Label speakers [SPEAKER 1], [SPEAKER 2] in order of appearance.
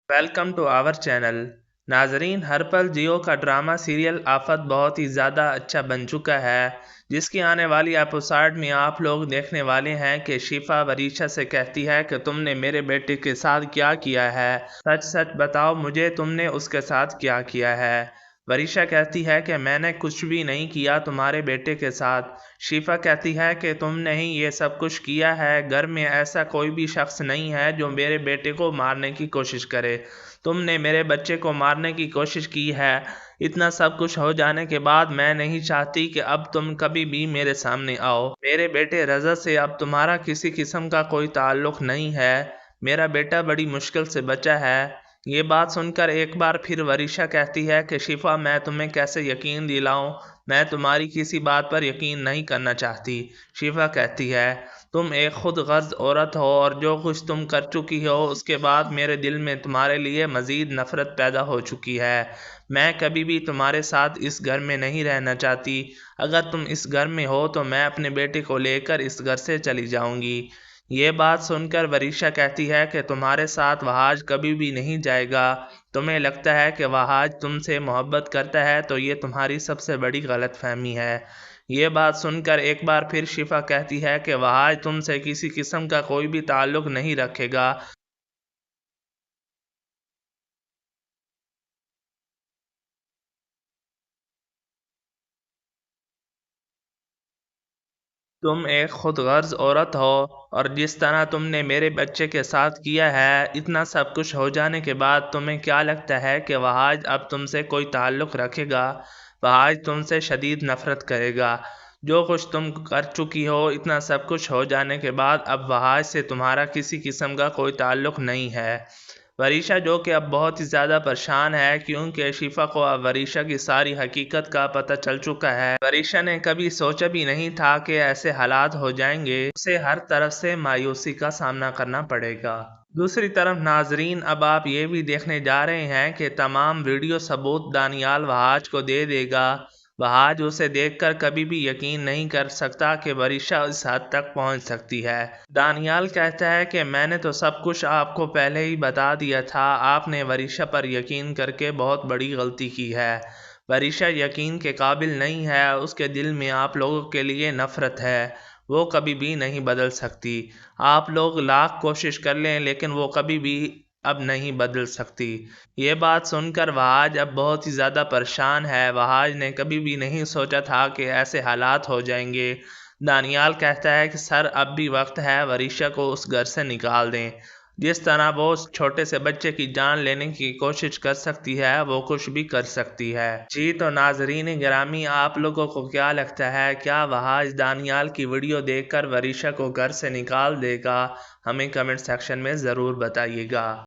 [SPEAKER 1] Welcome to our channel. नाजरीन, हर पल जियो का ड्रामा सीरियल आफत बहुत ही ज़्यादा अच्छा बन चुका है, जिसकी आने वाली एपिसोड में आप लोग देखने वाले हैं कि शिफा वरीशा से कहती है कि तुमने मेरे बेटे के साथ क्या किया है। सच सच बताओ मुझे, तुमने उसके साथ क्या किया है। वरीशा कहती है कि मैंने कुछ भी नहीं किया तुम्हारे बेटे के साथ। शिफा कहती है कि तुमने ही ये सब कुछ किया है। घर में ऐसा कोई भी शख्स नहीं है जो मेरे बेटे को मारने की कोशिश करे। तुमने मेरे बच्चे को मारने की कोशिश की है। इतना सब कुछ हो जाने के बाद मैं नहीं चाहती कि अब तुम कभी भी मेरे सामने आओ। मेरे बेटे रज़ा से अब तुम्हारा किसी किस्म का कोई ताल्लुक नहीं है। मेरा बेटा बड़ी मुश्किल से बचा है। ये बात सुनकर एक बार फिर वरीशा कहती है कि शिफा, मैं तुम्हें कैसे यकीन दिलाऊं, मैं तुम्हारी किसी बात पर यकीन नहीं करना चाहती। शिफा कहती है, तुम एक खुद गर्ज औरत हो और जो कुछ तुम कर चुकी हो उसके बाद मेरे दिल में तुम्हारे लिए मज़ीद नफ़रत पैदा हो चुकी है। मैं कभी भी तुम्हारे साथ इस घर में नहीं रहना चाहती। अगर तुम इस घर में हो तो मैं अपने बेटे को लेकर इस घर से चली जाऊंगी। ये बात सुनकर वरीशा कहती है कि तुम्हारे साथ वहाज कभी भी नहीं जाएगा। तुम्हें लगता है कि वहाज तुमसे मोहब्बत करता है तो ये तुम्हारी सबसे बड़ी गलतफहमी है। ये बात सुनकर एक बार फिर शिफा कहती है कि वहाज तुमसे किसी किस्म का कोई भी ताल्लुक नहीं रखेगा। तुम एक खुदगर्ज औरत हो, और जिस तरह तुमने मेरे बच्चे के साथ किया है, इतना सब कुछ हो जाने के बाद तुम्हें क्या लगता है कि वहाज अब तुमसे कोई ताल्लुक़ रखेगा। वहाज तुमसे शदीद नफ़रत करेगा। जो कुछ तुम कर चुकी हो, इतना सब कुछ हो जाने के बाद अब वहाज से तुम्हारा किसी किस्म का कोई ताल्लुक़ नहीं है। वरीशा, जो कि अब बहुत ही ज़्यादा परेशान है क्योंकि शिफा को अब वरीशा की सारी हकीकत का पता चल चुका है। वरीशा ने कभी सोचा भी नहीं था कि ऐसे हालात हो जाएंगे। उसे हर तरफ से मायूसी का सामना करना पड़ेगा। दूसरी तरफ नाजरीन, अब आप ये भी देखने जा रहे हैं कि तमाम वीडियो सबूत दानियाल वहाज को दे देगा। वहाज उसे देखकर कभी भी यकीन नहीं कर सकता कि वरीशा इस हद तक पहुंच सकती है। दानियाल कहता है कि मैंने तो सब कुछ आपको पहले ही बता दिया था, आपने वरीशा पर यकीन करके बहुत बड़ी गलती की है। वरीशा यकीन के काबिल नहीं है, उसके दिल में आप लोगों के लिए नफ़रत है। वो कभी भी नहीं बदल सकती। आप लोग लाख कोशिश कर लें लेकिन वो कभी भी अब नहीं बदल सकती। ये बात सुनकर वहाज अब बहुत ही ज़्यादा परेशान है। वहाज ने कभी भी नहीं सोचा था कि ऐसे हालात हो जाएंगे। दानियाल कहता है कि सर, अब भी वक्त है, वरीशा को उस घर से निकाल दें। जिस तरह वो उस छोटे से बच्चे की जान लेने की कोशिश कर सकती है, वो कुछ भी कर सकती है। जी तो नाजरीन गिरामी, आप लोगों को क्या लगता है, क्या वहाज दानियाल की वीडियो देखकर वरीशा को घर से निकाल देगा? हमें कमेंट सेक्शन में ज़रूर बताइएगा।